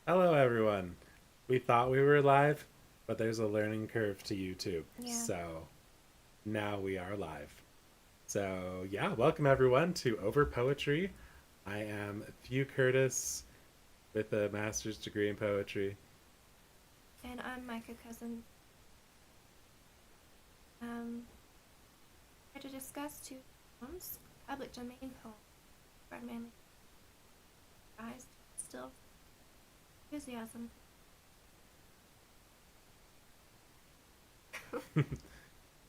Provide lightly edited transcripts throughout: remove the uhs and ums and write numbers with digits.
Hello, everyone. We thought we were live, but there's a learning curve to YouTube. Yeah. So now we are live. So, yeah, welcome everyone to Over Poetry. I am Few Curtis with a master's degree in poetry. And I'm Micah Cousin. Um, here to discuss two poems, public domain poem, Gerard Manley Hopkins, still enthusiasm.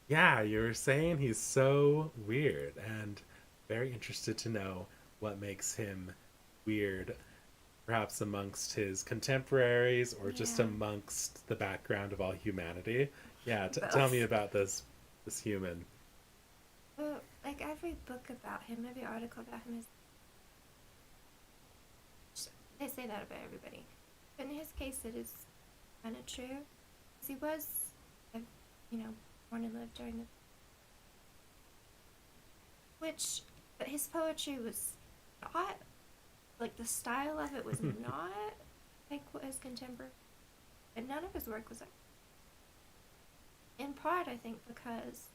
Yeah, you were saying he's so weird and very interested to know what makes him weird, perhaps amongst his contemporaries or just Yeah, amongst the background of all humanity. Yeah, tell me both. about this human. Well, like every book about him, every article about him is. They say that about everybody. But in his case, it is kind of true. Because he was, uh, you know, born and lived during the. Which. But his poetry was not. Like, the style of it was not like what his contemporary. And none of his work was like. In part, I think, because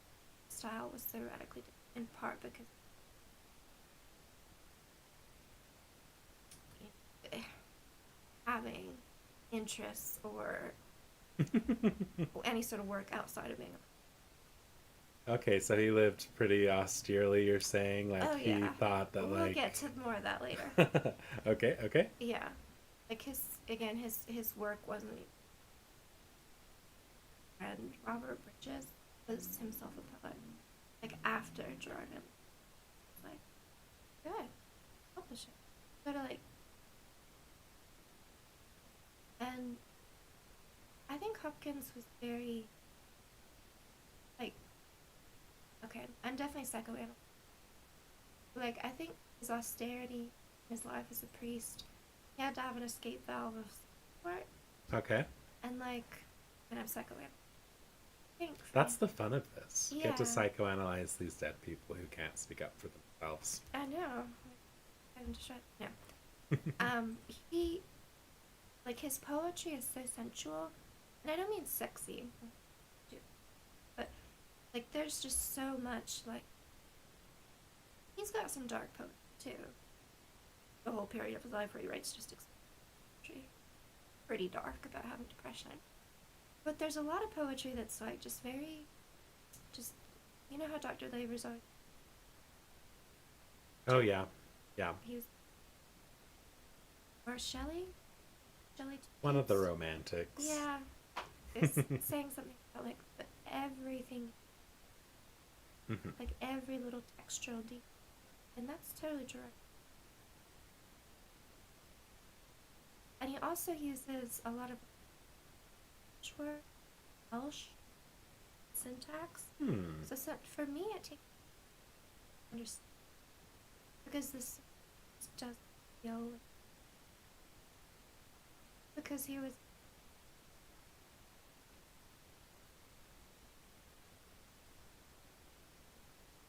style was so radically different. In part, because having interests or any sort of work outside of being Okay, so he lived pretty austerely, you're saying? oh Like, he yeah, thought that, we'll like. get to more of that later. Okay, okay. Yeah, like his work wasn't. And Robert Bridges was himself a poet. Like after Gerard Manley was like, good, publish it. Go to like, and I think Hopkins was very like, okay, I'm definitely psychoanalytic. Like I think his austerity, his life as a priest, he had to have an escape valve of support, Okay. and like, and I'm psychoanalytic. I think for That's the fun of this. Get to yeah, psychoanalyze these dead people who can't speak up for themselves. I know. I'm just trying. No. He like his poetry is so sensual, and I don't mean sexy, but like there's just so much like he's got some dark poetry too. The whole period of his life where he writes just poetry, pretty dark about having depression. But there's a lot of poetry that's like just very, just you know how Dr. Laver's always Oh, yeah. Yeah. he was or Shelley One of the Yates. romantics. Yeah, is saying something about like but everything, like every little textural detail, and that's totally true. And he also uses a lot of Welsh syntax. Hmm. So for me, it takes understand because this does feel like, because he was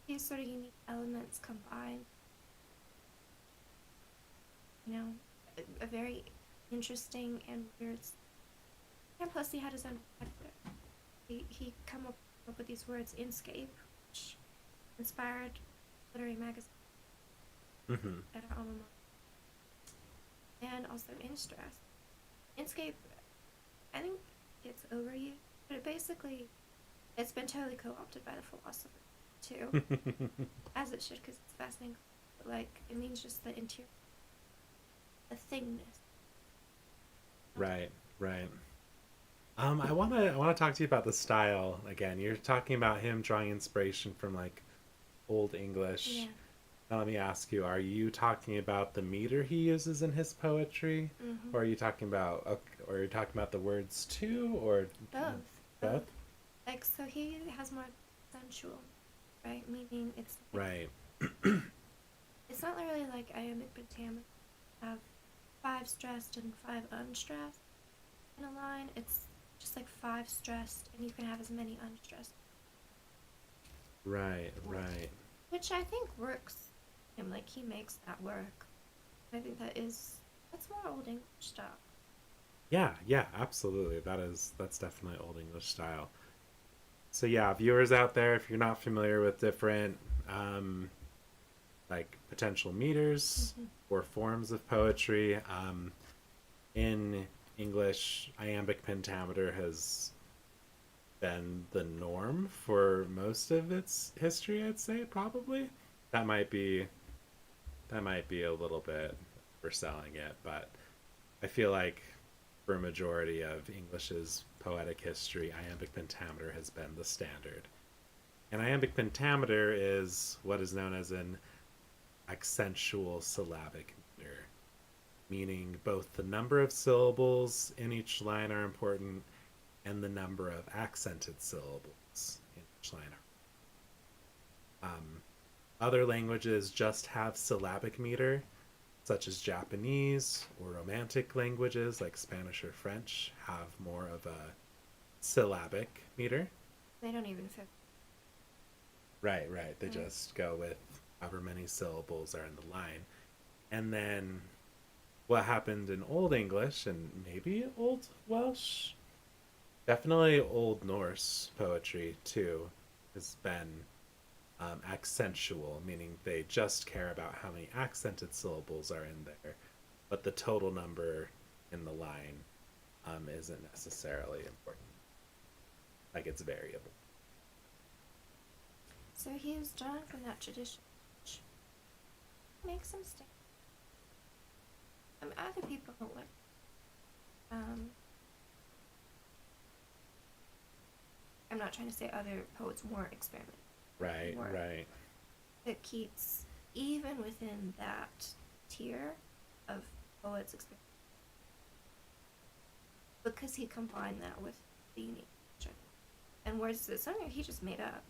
these sort of unique elements combined. You know, a very interesting and weird. And plus, he had his own perspective. He up with these words, Inscape, which inspired literary magazine Mm-hmm. at our alma mater, and also In Stress. Inscape, I think it's overused, but it basically it's been totally co-opted by the philosopher too, as it should because it's fascinating. But like it means just the interior, the thingness. Right, right. I wanna talk to you about the style again. You're talking about him drawing inspiration from like Old English. Yeah. Now let me ask you: are you talking about the meter he uses in his poetry, Mm-hmm. or are you talking about, or are you talking about the words too, or Both, both? both. Like so, he has more sensual, right? Meaning Right. it's not really like iambic pentameter. Have five stressed and five unstressed in a line. It's just like five stressed, and you can have as many unstressed, Right. Right. which I think works. Him like he makes that work. I think that's more old English stuff. Yeah, yeah, absolutely. That's definitely Old English style. So yeah, viewers out there, if you're not familiar with different um, like potential meters Hmm. or forms of poetry, in English, iambic pentameter has been the norm for most of its history, I'd say, probably. That might be that might be a little bit overselling it, but I feel like for a majority of English's poetic history, iambic pentameter has been the standard. And iambic pentameter is what is known as an accentual syllabic meter, meaning both the number of syllables in each line are important and the number of accented syllables in each line are. Other languages just have syllabic meter, such as Japanese or Romantic languages like Spanish or French have more of a syllabic meter. They don't even fit. Right, right. They Right. just go with however many syllables are in the line. And then what happened in Old English and maybe Old Welsh, definitely Old Norse poetry too, has been accentual, meaning they just care about how many accented syllables are in there, but the total number in the line isn't necessarily important. Like it's variable. So he was drawn from that tradition, which makes him stand. I mean, other people don't like. Um, I'm not trying to say other poets weren't experimenting. Right, Were. right, That Keats, even within that tier of poets, because he combined that with the unique nature. And words that something he just made up,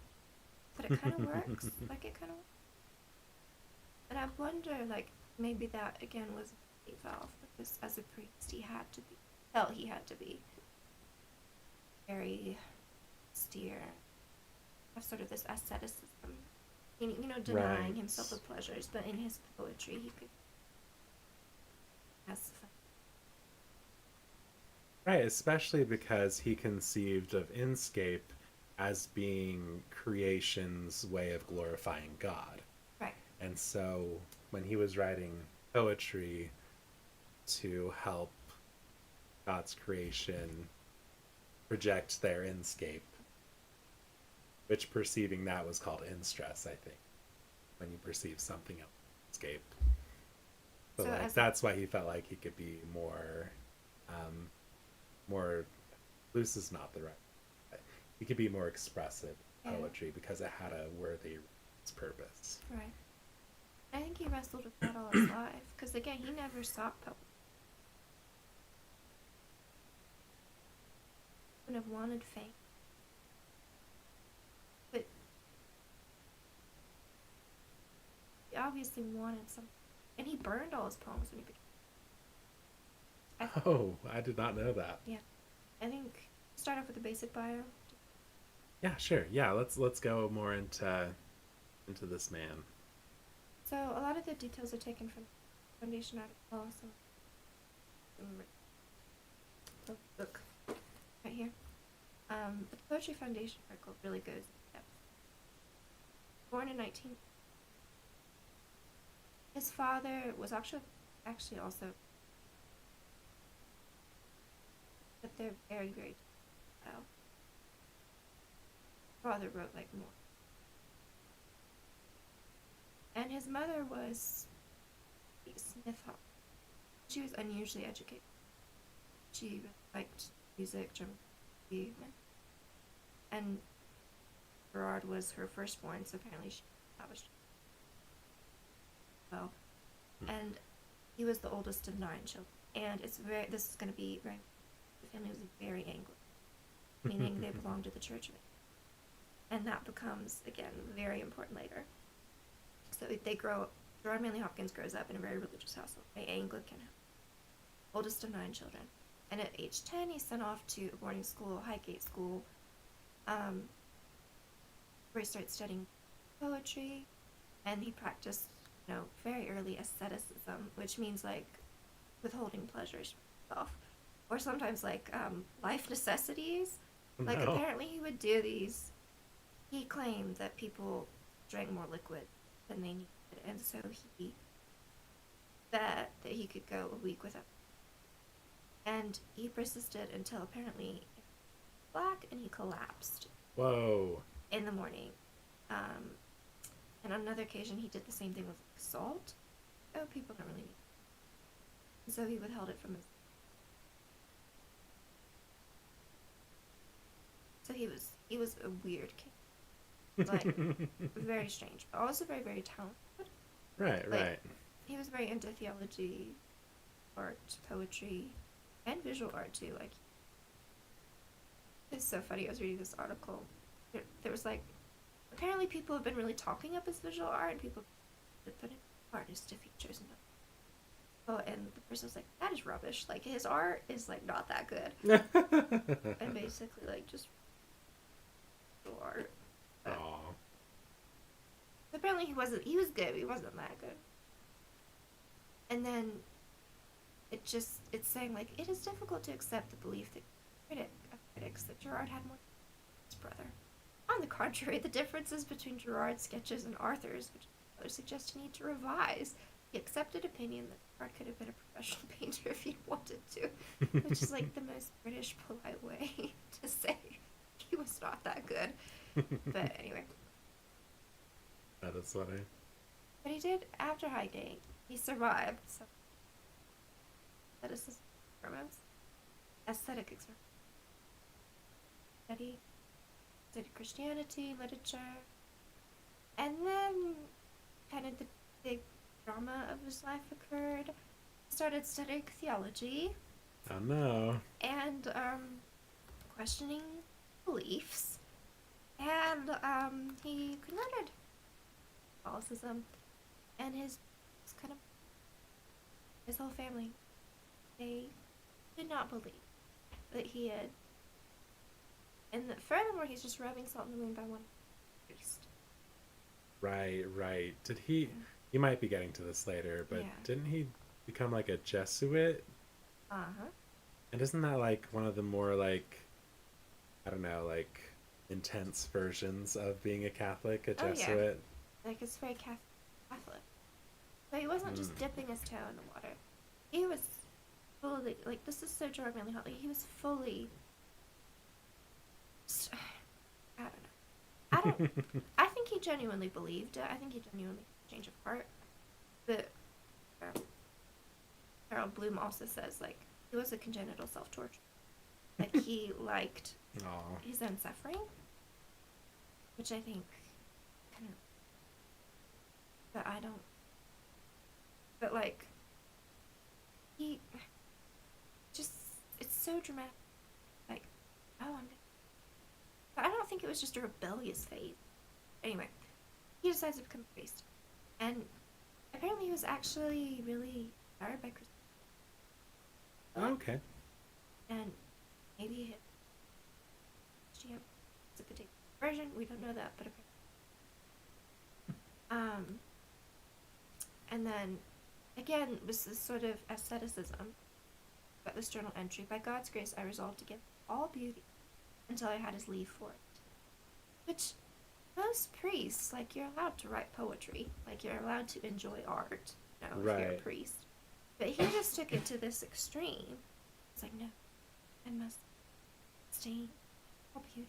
but it kind of works. Like it kind of. And I wonder, like maybe that again was a valve because as a priest he had to be felt he had to be very austere, have sort of this asceticism, denying right, himself of pleasures, but in his poetry he could as right. Especially because he conceived of inscape as being creation's way of glorifying God. right. And so when he was writing poetry to help God's creation project their inscape, which perceiving that was called in stress, I think, when you perceive something else inscape. So So like as a that's why he felt like he could be um, more loose is not the right. He could be more expressive yeah, poetry because it had a worthy purpose. right. I think he wrestled with that all his life because again he never sought poetry. He wouldn't have wanted fame, but he obviously wanted something, and he burned all his poems when he became. Oh, I did not know that. Yeah, I think start off with a basic bio. Yeah, sure. Yeah, let's go more into this man. So a lot of the details are taken from Foundation article, so the book right here. The Poetry Foundation article really goes in depth. Born in 19, his father was actually also, but they're very very. Well, father wrote like more, and his mother was Smith. She was unusually educated. She really liked music, dramatic, and Gerard was her firstborn, so apparently she established well. And he was the oldest of 9 children. And it's very. This is going to be very. The family was very Anglican, meaning they belonged to the Church of England, and that becomes again very important later. So they grow. Gerard Manley Hopkins grows up in a very religious household, very Anglican, oldest of 9 children. And at age 10, he's sent off to a boarding school, Highgate School, um, where he starts studying poetry, and he practiced, very early asceticism, which means like withholding pleasures from himself. or sometimes like life necessities. Oh, Like no. apparently he would do these. He claimed that people drank more liquid than they needed, and so he bet that he could go a week without. And he persisted until apparently it was black, and he collapsed Whoa. in the morning. Um, and on another occasion, he did the same thing with like, salt. Oh, people don't really need it. So he withheld it from his. So he was a weird kid, like very strange, but also very very talented. Right, Like right. he was very into theology, art, poetry, and visual art too. Like it's so funny. I was reading this article. There was like apparently people have been really talking up his visual art, and people have put in artistic features and. Oh, and the person was like, "That is rubbish. Like his art is like not that good." And basically like just visual art. But Aw. apparently he wasn't. He was good. He wasn't that good. And then it's saying like it is difficult to accept the belief that critics that Gerard had more than his brother. On the contrary, the differences between Gerard's sketches and Arthur's, which others suggest a need to revise, the accepted opinion that Gerard could have been a professional painter if he wanted to, which is like the most British polite way to say he was not that good. But anyway, That is funny. but he did after Highgate. He survived. So that is his experiments, aesthetic experiments. Study, studied Christianity, literature, and then kind of the big drama of his life occurred. He started studying theology Oh, no. and questioning beliefs, and he converted Catholicism, and his kind of his whole family they did not believe that he had. And furthermore, he's just rubbing salt in the wound by one priest. Right, right. Did he. Yeah. You might be getting to this later, but Yeah. didn't he become like a Jesuit? Uh huh. And isn't that like one of the more like, I don't know, like intense versions of being a Catholic, a Oh yeah. Jesuit? Like it's very Catholic. But he wasn't Hmm. just dipping his toe in the water. He was fully like this is so Gerard Manley Hopkins. He was fully. I don't know. I don't. I think he genuinely believed it. I think he genuinely changed of heart. But um, Harold Bloom also says like he was a congenital self torture. Like he liked Aw. his own suffering, which I think kind of. But I don't. But like he just it's so dramatic. Like oh I'm. But I don't think it was just a rebellious phase. Anyway, he decides to become a priest, and apparently he was actually really inspired by Christianity, Okay. and maybe his Christianity is a particular version. We don't know that, but apparently. And then again was this sort of asceticism. But this journal entry: by God's grace, I resolved to give all beauty until I had his leave for it. Which most priests, like you're allowed to write poetry, like you're allowed to enjoy art, if you're a Right. priest. But he just took it to this extreme. It's like, no, I must stain all beauty.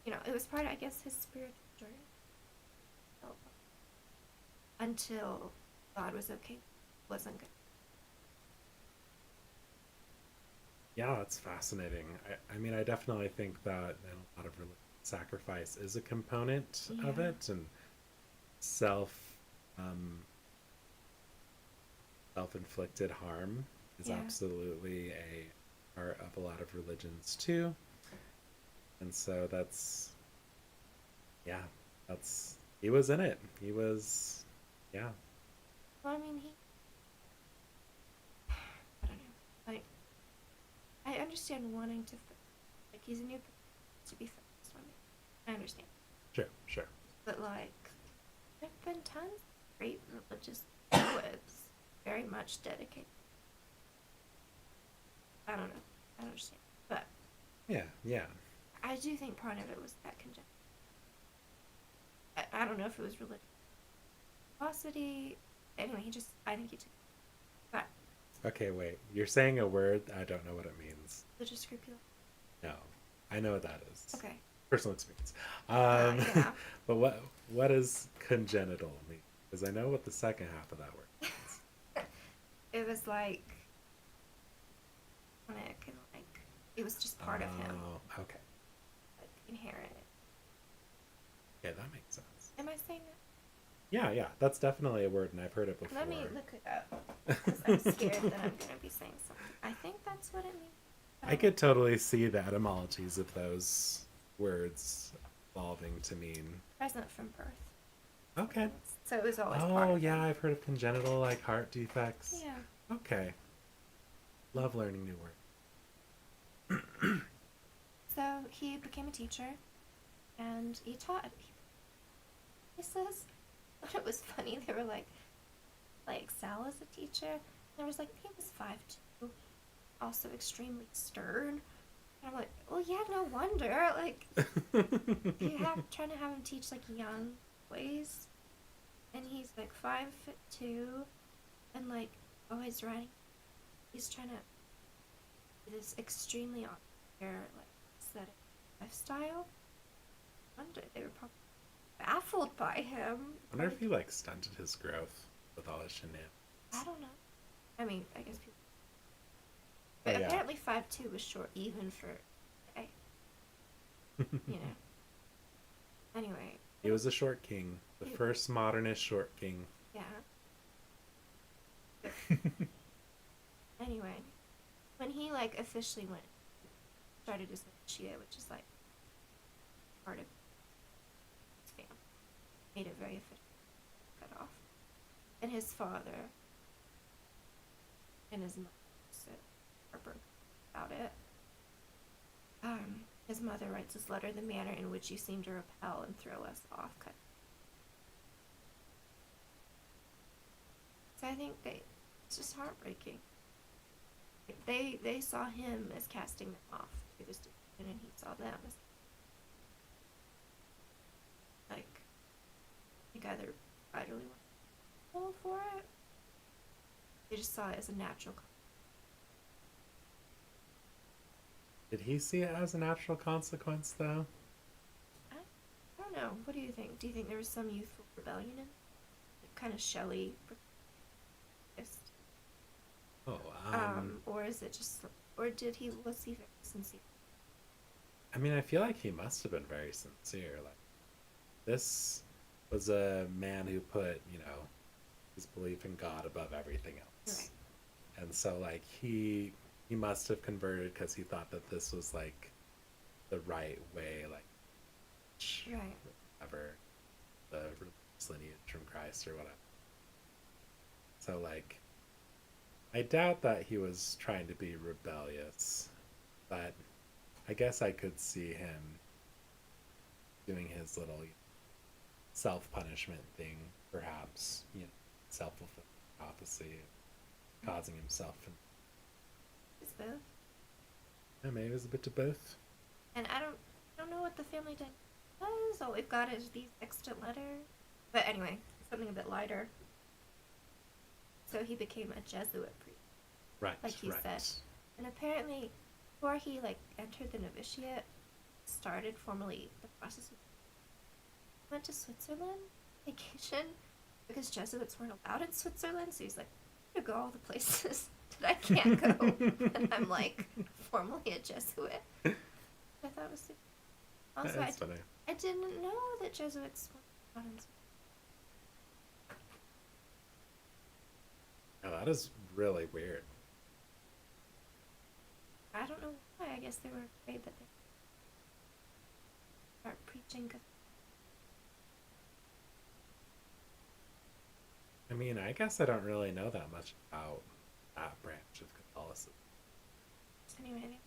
It was part of, I guess, his spiritual journey. Until God was okay, wasn't good. Yeah, that's fascinating. I mean, I definitely think that in a lot of religion, sacrifice is a component of Yeah, it, and self um, self-inflicted harm is yeah. absolutely a part of a lot of religions too. And so yeah, that's he was in it. He was, yeah. Well, I mean, I don't know. Like, I understand wanting to, like, he's a new to be focused on it. I understand. Sure, sure. But, like, there have been tons of great religious poets very much dedicated. I don't know. understand. But Yeah, yeah. I do think part of it was that conjecture. I don't know if it was religiosity. Anyway, I think he took but Okay, wait. You're saying a word, I don't know what it means. religious scrupulosity. No, I know what that is. Okay. Personal experience. Yeah. But what does congenital mean? Because I know what the second half of that word means. It was like, iconic and like, it was just part of him. Oh, okay. Like, inherent. Yeah, that makes sense. Am I saying that? Yeah, yeah, that's definitely a word, and I've heard it before. Let me look it up. Because I'm scared that I'm going to be saying something. I think that's what it means. I could totally see the etymologies of those words evolving to mean. Present from birth. Okay. So it was always part Oh, of yeah, him. I've heard of congenital, like heart defects. Yeah. Okay. Love learning new words. So he became a teacher, and he taught. He says, but it was funny. They were like Sal is a teacher. There was like he was 5'2", also extremely stern. And I'm like, well, yeah, no wonder. Like, trying to have him teach like young boys, and he's like 5'2", and like always writing. He's trying to this extremely austere like aesthetic lifestyle. I wonder they were probably baffled by him. I wonder if he like stunted his growth with all his shenanigans. I don't know. I mean, I guess people. But yeah. apparently 5'2" was short even for today. You know. Anyway. He was a short king, the first modernist short king. Yeah. Anyway, when he like officially started his novitiate, which is like part of his family, made it very official, cut off, and his father and his mother are broken about it. His mother writes this letter, the manner in which you seem to repel and throw us off. So I think it's just heartbreaking. They saw him as casting them off through this decision, and he saw them as like I think either vitally responsible for it. They just saw it as a natural. Did he see it as a natural consequence, though? I don't know. What do you think? Do you think there was some youthful rebellion in it? Like, kind of Shelley? Oh, or is it just, or was he very sincere? I mean, I feel like he must have been very sincere. Like, this was a man who put, his belief in God above everything else. Right. And so, like, he must have converted because he thought that this was, like, the right way, like, right. Whatever, the religious lineage from Christ or whatever. So, like, I doubt that he was trying to be rebellious, but I guess I could see him doing his little self-punishment thing, perhaps, self-fulfilling prophecy, causing himself. It's both. Yeah, maybe it was a bit of both. And I don't know what the family did. All we've got is these extant letters. But anyway, something a bit lighter. So he became a Jesuit priest. Right, like you said. And apparently, before he entered the novitiate, started formally the process. Went to Switzerland vacation because Jesuits weren't allowed in Switzerland. So he's like, I'm gonna go all the places that I can't go, and I'm like formally a Jesuit. I thought was super. Also, That's funny. I didn't know that Jesuits were not in Switzerland. Yeah, that is really weird. I don't know why. I guess they were afraid that they start preaching. I mean, I guess I don't really know that much about that branch of Catholicism. Anyway.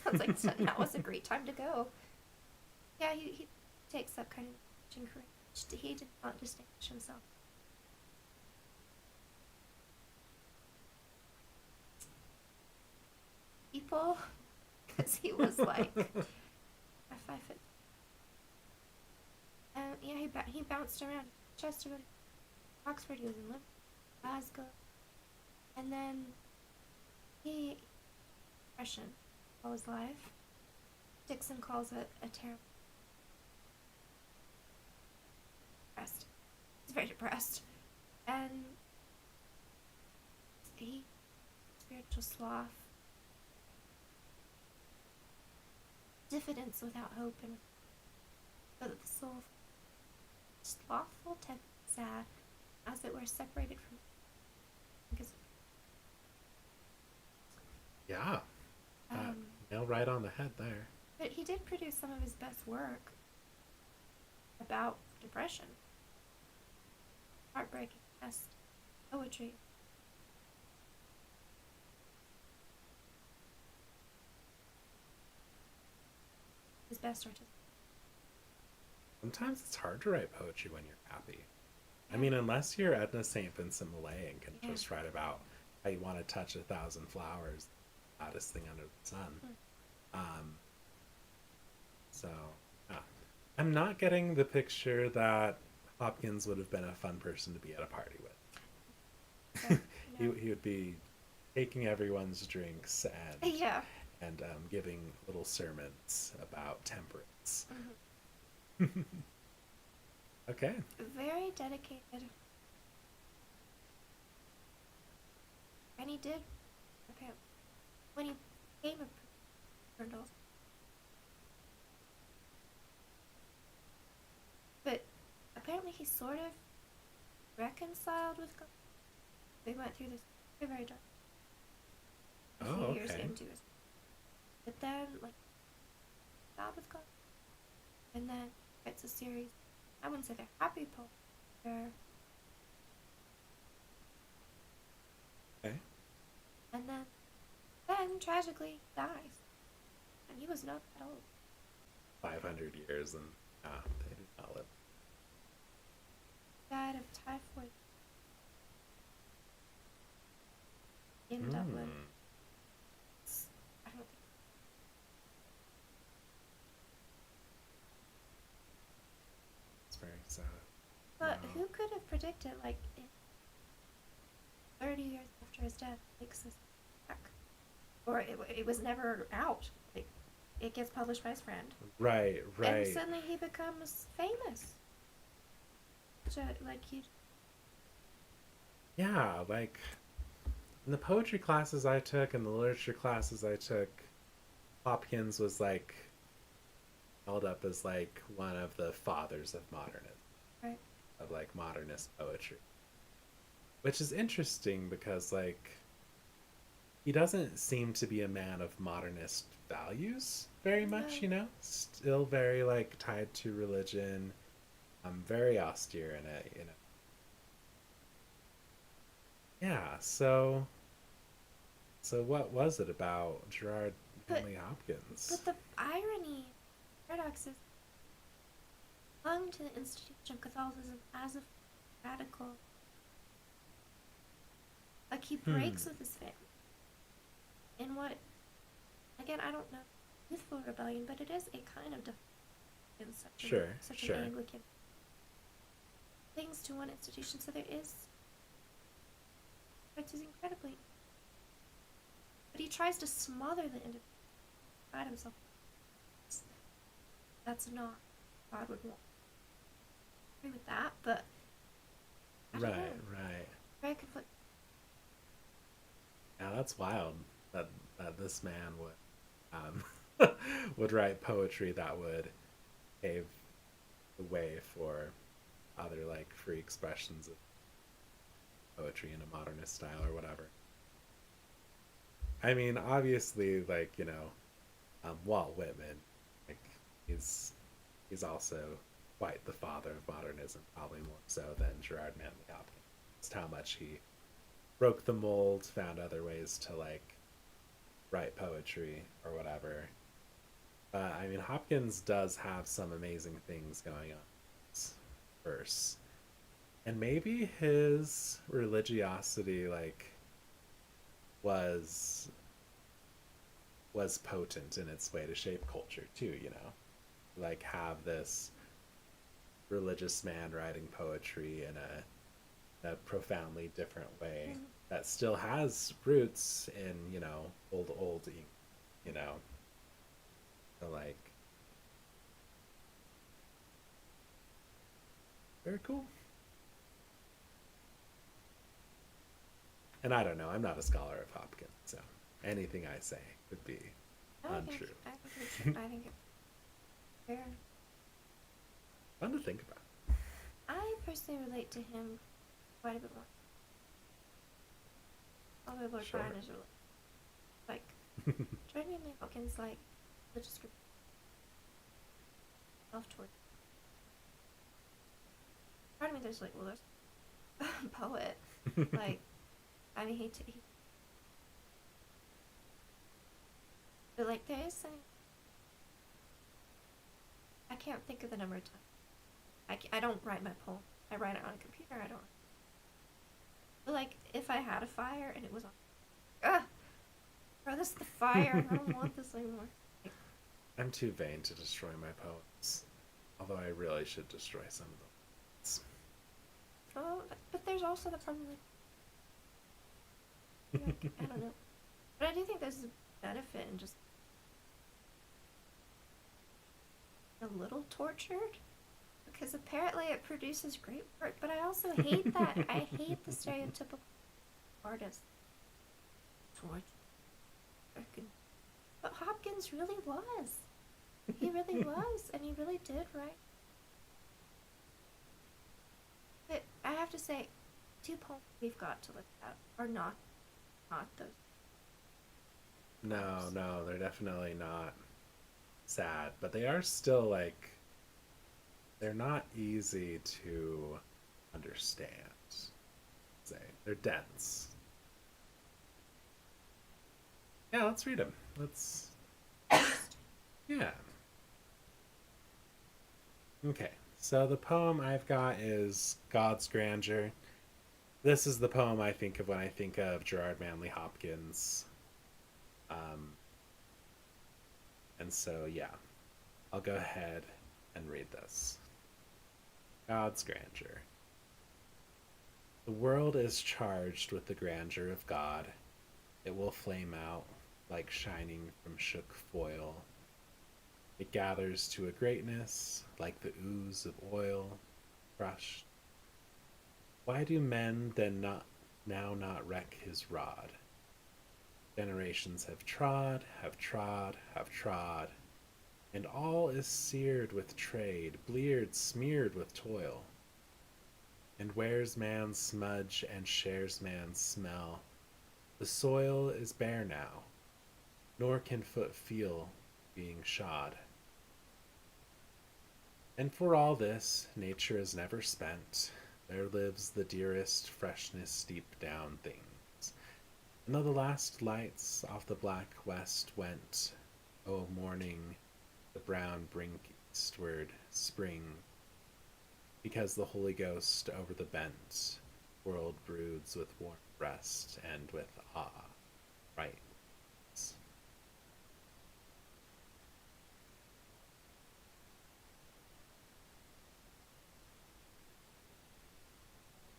Sounds like that was a great time to go. Yeah, he takes up kind of teaching career. He did not distinguish himself. careful because he was like a 5 foot. Yeah, he bounced around Chester, Oxford. He was in Liverpool, Glasgow, and then he depression all his life. Dixon calls it a terrible depressed. He's very depressed, and he spiritual sloth, diffidence without hope, and so that the soul slothful, tempered, sad, as it were separated from. Because Yeah, that um, nail right on the head there. but he did produce some of his best work about depression, heartbreaking, best poetry. His best artistic. Sometimes it's hard to write poetry when you're happy. I Yeah, mean, unless you're Edna St. Vincent Millay and can yeah. just write about how you want to touch 1,000 flowers, the hottest thing under the sun. Hmm. Um, so, yeah. I'm not getting the picture that Hopkins would have been a fun person to be at a party with. So, no. He would be taking everyone's drinks Yeah. and giving little sermons about temperance. Hmm. Okay. Very dedicated. And he did, apparently, when he became a Brindle. But apparently he sort of reconciled with God. They went through this very dark a Oh, few years okay. into it. But then, like, God with God. And then it's a series, I wouldn't say they're happy poems, they're, Okay. and then tragically dies. And he was not that old. 500 years and they did not live. Died of typhoid in Dublin. Hmm. I don't think. It's very sad. But Wow. who could have predicted, like, in 30 years after his death, makes this back? Or it was never out. Like, it gets published by his friend. Right, And right. suddenly he becomes famous. So, like, he. Yeah, like in the poetry classes I took and the literature classes I took, Hopkins was like held up as like one of the fathers of modernism, Right. of like modernist poetry. Which is interesting because like he doesn't seem to be a man of modernist values very much, No. Still very like tied to religion, very austere in it. Yeah, so what was it about Gerard But, Manley Hopkins? but the irony, paradox is, clung to the institution of Catholicism as a radical. Like, he Hmm. breaks with his family. In what, again, I don't know, youthful rebellion, but it is a kind of in Sure, such an sure. Anglican things to one institution. So there is, which is incredibly, but he tries to smother the individual inside himself. That's not what God would want. I agree with that, but I don't know. Right, right. Very conflicted. Yeah, that's wild that this man would would write poetry that would pave the way for other like free expressions of poetry in a modernist style or whatever. I mean, obviously, like Walt Whitman, like he's he's also quite the father of modernism, probably more so than Gerard Manley Hopkins. Just how much he broke the mold, found other ways to like write poetry or whatever. I mean, Hopkins does have some amazing things going on in his verse, and maybe his religiosity like was was potent in its way to shape culture too, you know. Like have this religious man writing poetry in a profoundly different way Mhm. that still has roots in, you know, old, you know, so like very cool. And I don't know, I'm not a scholar of Hopkins, so anything I say would be untrue. I think it's, I think it's fair. Fun to think about. I personally relate to him quite a bit more. Although Lord Sure. Byron is really like Gerard Manley Hopkins like religious group self toward part of me there's like, well there's a poet. Like I mean he but like there is some I can't think of the number of times. I don't write my poem. I write it on a computer. I don't. But like if I had a fire and it was on, ah, throw this in the fire. I don't want this anymore. Like, I'm too vain to destroy my poems, although I really should destroy some of them. oh, but there's also the problem like I don't know. But I do think there's a benefit in just a little tortured because apparently it produces great work. But I also hate that. I hate the stereotypical artist torture. But Hopkins really was. He really was, and he really did write. But I have to say, two poems we've got to look at are not those No, poems. no, they're definitely not sad, but they are still like they're not easy to understand. Say they're dense. Yeah, let's read them. Let's yeah. Okay. So the poem I've got is God's Grandeur. This is the poem I think of when I think of Gerard Manley Hopkins. Um, and so yeah, I'll go ahead and read this. God's Grandeur. The world is charged with the grandeur of God. It will flame out like shining from shook foil. It gathers to a greatness like the ooze of oil crushed. Why do men then not now not wreck his rod? Generations have trod, have trod, have trod, and all is seared with trade, bleared, smeared with toil. And wears man's smudge and shares man's smell. The soil is bare now, nor can foot feel being shod. And for all this, nature is never spent. There lives the dearest freshness deep down things. And though the last lights off the black west went, O morning, the brown brink eastward, spring, because the Holy Ghost over the bent world broods with warm breast and with awe right.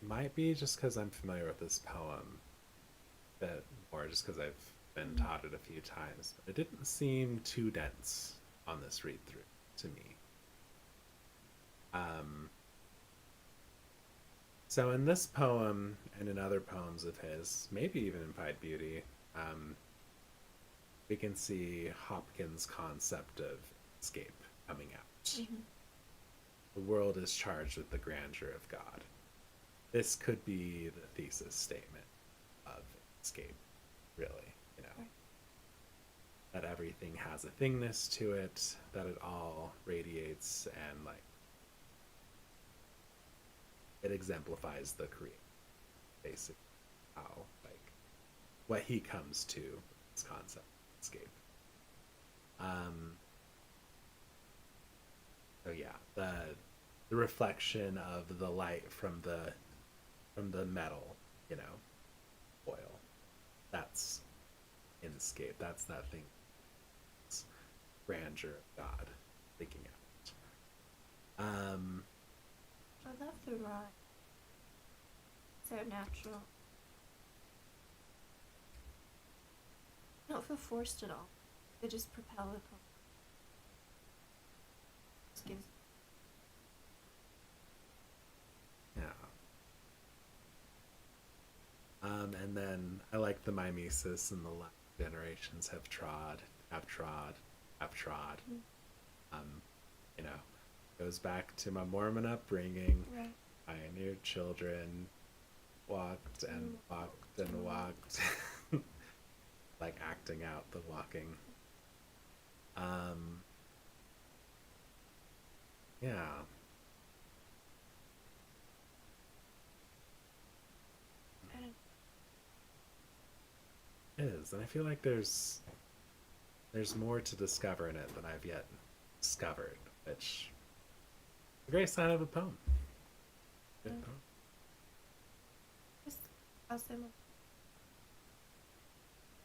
Might be just because I'm familiar with this poem a bit more, just because I've been Mm-hmm. taught it a few times. But it didn't seem too dense on this read through to me. Um, so in this poem and in other poems of his, maybe even in Pied Beauty, um, we can see Hopkins' concept of escape coming out. Mm-hmm. The world is charged with the grandeur of God. This could be the thesis statement of escape, really, you know. Right. That everything has a thingness to it, that it all radiates and like it exemplifies the creator, basically how like what he comes to this concept of escape. Um so yeah, the reflection of the light from the metal, you know, oil. That's in escape. That's that thing grandeur of God leaking out. I love the rhyme. So natural. I don't feel forced at all. They just propel the poem. Just gives. Yeah. And then I like the mimesis and the last generations have trod, have trod. Mm. Um, you know, goes back to my Mormon upbringing. Right. Pioneer children walked and walked and walked, like acting out the walking. Um, yeah, I don't. it is, and I feel like there's more to discover in it than I've yet discovered, which is a great sign of a poem. Good poem. Just also,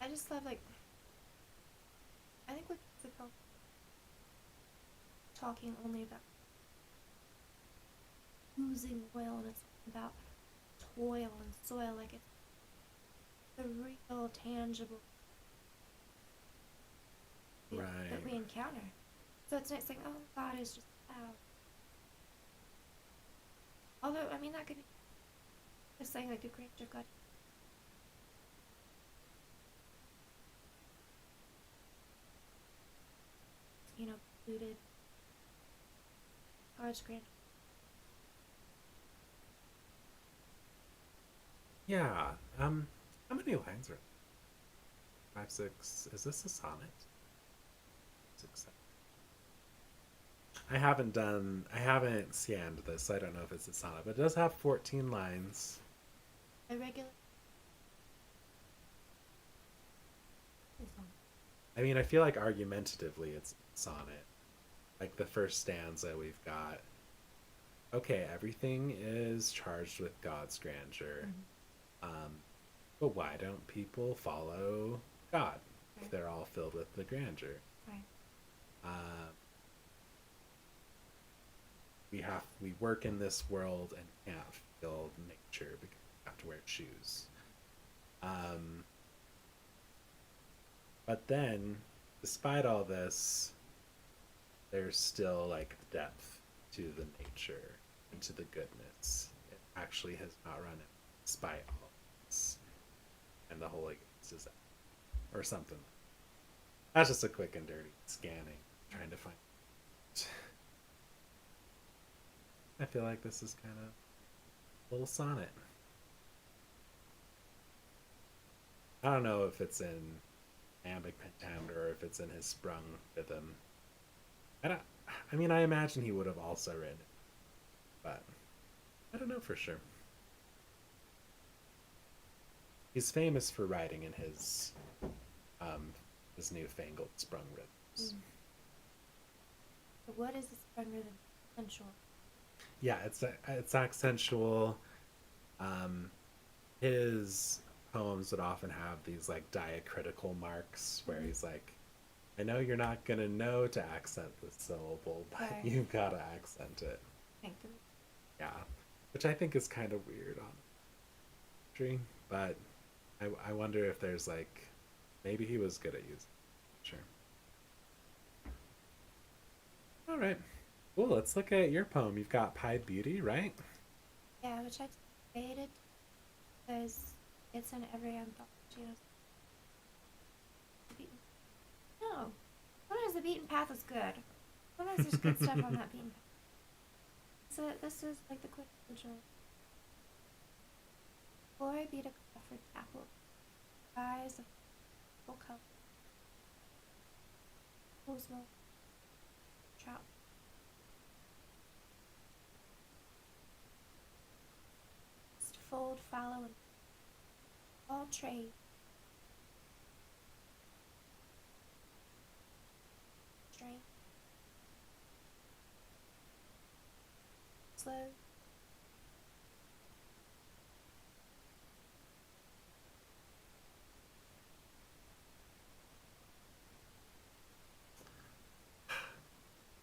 I just love like. I think with the poem, talking only about oozing oil, and it's about toil and soil, like it's the real, tangible that we Right. encounter. So it's not saying, "Oh, God is just out." Although, I mean, that could be just saying like the creator of God, polluted God's grand. Yeah. How many lines are 5, 6? Is this a sonnet? 6, 7. I haven't scanned this, so I don't know if it's a sonnet, but it does have 14 lines. A regular. I mean, I feel like argumentatively it's a sonnet. Like the first stanza, we've got, okay, everything is charged with God's grandeur. Mm-hmm. Um, but why don't people follow God if Right. they're all filled with the grandeur? Right. Uh, we work in this world and can't feel nature because we have to wear shoes. Um, but then, despite all this, there's still like depth to the nature and to the goodness. It actually has not run out despite all this, and the Holy Ghost is out, or something. That's just a quick and dirty scanning, trying to find. I feel like this is kind of a little sonnet. I don't know if it's in iambic pentameter or if it's in his sprung rhythm. I don't. I mean, I imagine he would have also written it, but I don't know for sure. He's famous for writing in um, his newfangled sprung rhythms. Mm. But what is this sprung rhythm? Sensual. Yeah, it's accentual. Um, his poems would often have these like diacritical marks where Mm-hmm. he's like, I know you're not gonna know to accent this syllable, but Right. you've gotta accent it. Thank you. Yeah, which I think is kind of weird on poetry, but I wonder if there's like maybe he was good at using it. Sure. All right. Cool. Let's look at your poem. You've got Pied Beauty, right? Yeah, which I debated because it's in every anthology. No, sometimes the beaten path is good. Sometimes there's good stuff on that beaten path. So this is like the quintessential. Glory be to God for apple, eyes of full color, Cosmo, trout. Fold, follow, and all trade. Strength, slow,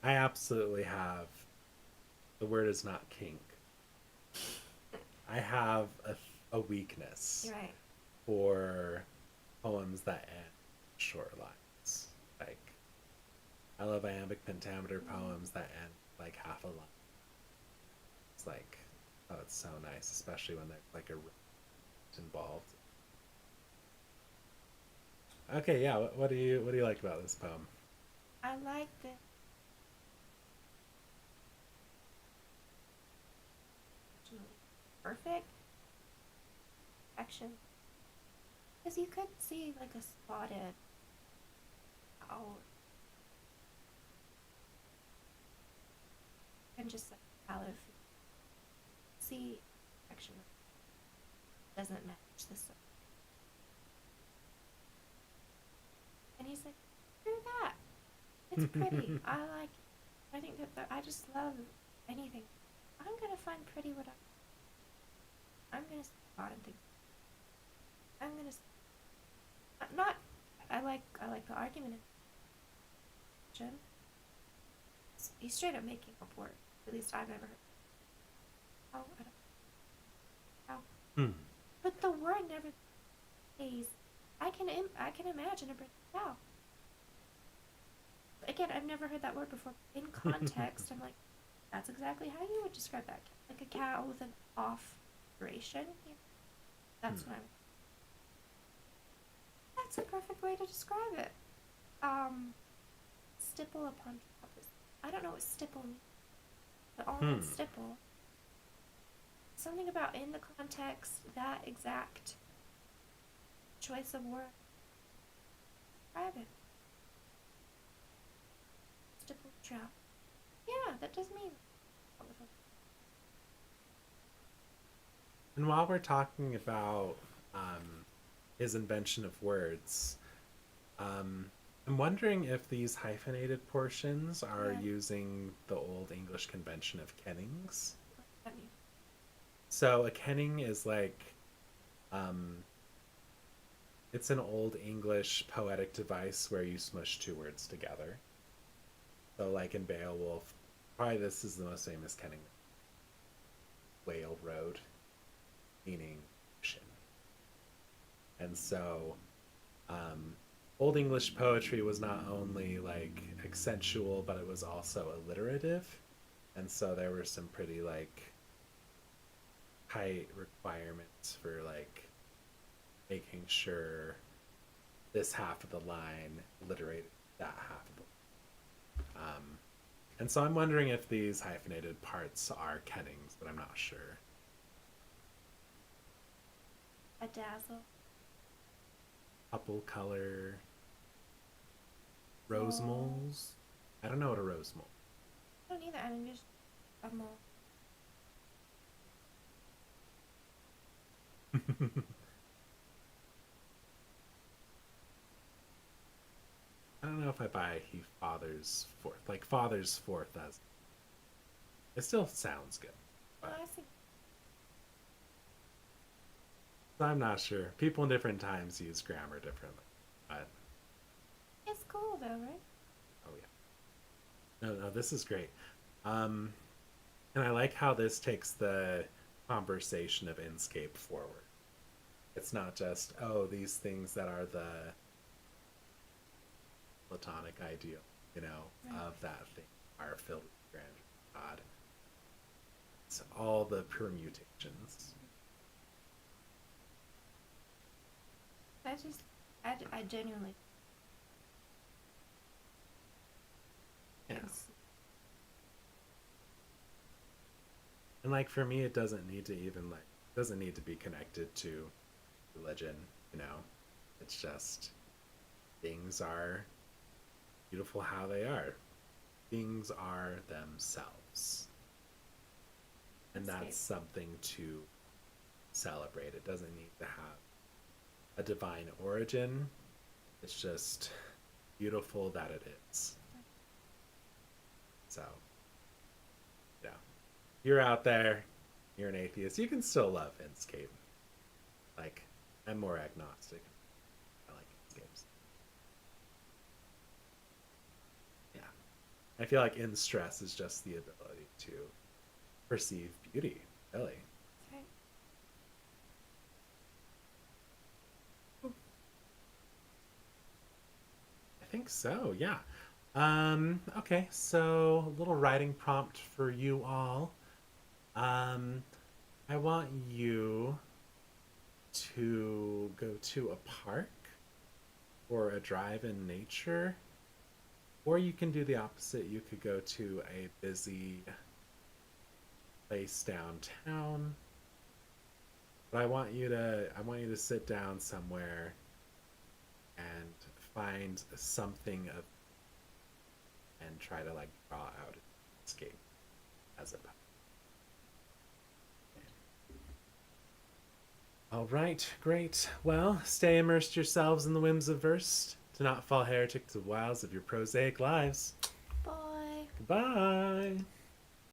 I absolutely have, the word is not kink. I have a weakness You're right. for poems that end short lines. Like, I love iambic pentameter poems that end like half a line. It's like, oh, it's so nice, especially when there's like a rhyme involved. Okay, yeah. What do you like about this poem? I like the perfect action because you could see like a spotted owl and just like how if see action doesn't match the story. And he's like, do that. It's pretty. I like it. I think that I just love anything. I'm gonna find pretty what I'm gonna spot and think. I'm gonna not. I like the argument. Jim. He's straight up making up words. At least I've never heard. Oh, I don't. How? Hmm. But the word never stays. I can imagine a British cow. Again, I've never heard that word before. In context, I'm like, that's exactly how you would describe that. Like a cow with an off duration. Yeah, that's what I'm. That's a perfect way to describe it. Stipple upon top is. I don't know what stipple means, but all Hmm. that stipple. Something about in the context that exact choice of word. Describe it. Stipple trout. Yeah, that does mean. And while we're talking about his invention of words, I'm wondering if these hyphenated portions are Yeah. using the Old English convention of kennings. That means. So a kenning is like, um, it's an Old English poetic device where you smush two words together. So like in Beowulf, probably this is the most famous kenning, Whale Road, meaning ocean. And so um, Old English poetry was not only like accentual, but it was also alliterative. And so there were some pretty like tight requirements for like making sure this half of the line alliterated that half of the and so I'm wondering if these hyphenated parts are kennings, but I'm not sure. A dazzle. Couple color rose Oh, moles. I don't know what a rose mole. I don't either. I mean, just a mole. I don't know if I buy he fathers forth. Like fathers forth as it still sounds good, Oh, but I see. I'm not sure. People in different times use grammar differently. But It's cool though, right? oh yeah. No, this is great. Um and I like how this takes the conversation of Inscape forward. It's not just, oh, these things that are the platonic ideal, Right. of that thing are filled with grandeur of God. It's all the permutations. I just, I genuinely. Yeah. It's, And like for me it doesn't need to even like doesn't need to be connected to religion, you know. It's just things are beautiful how they are. Things are themselves. And it's that's great. something to celebrate. It doesn't need to have a divine origin. It's just beautiful that it is. So, yeah. You're out there, you're an atheist, you can still love Inkscape. Like, I'm more agnostic. I like Inkscapes. Yeah. I feel like in stress is just the ability to perceive beauty, really. That's right. I think so, yeah. Okay, so a little writing prompt for you all. Um, I want you to go to a park or a drive in nature, or you can do the opposite. You could go to a busy place downtown. But I want you to sit down somewhere and find something of and try to like draw out an escape as a. All right, great. Well, stay immersed yourselves in the whims of verse to not fall heretic to the wiles of your prosaic lives. Bye. Goodbye.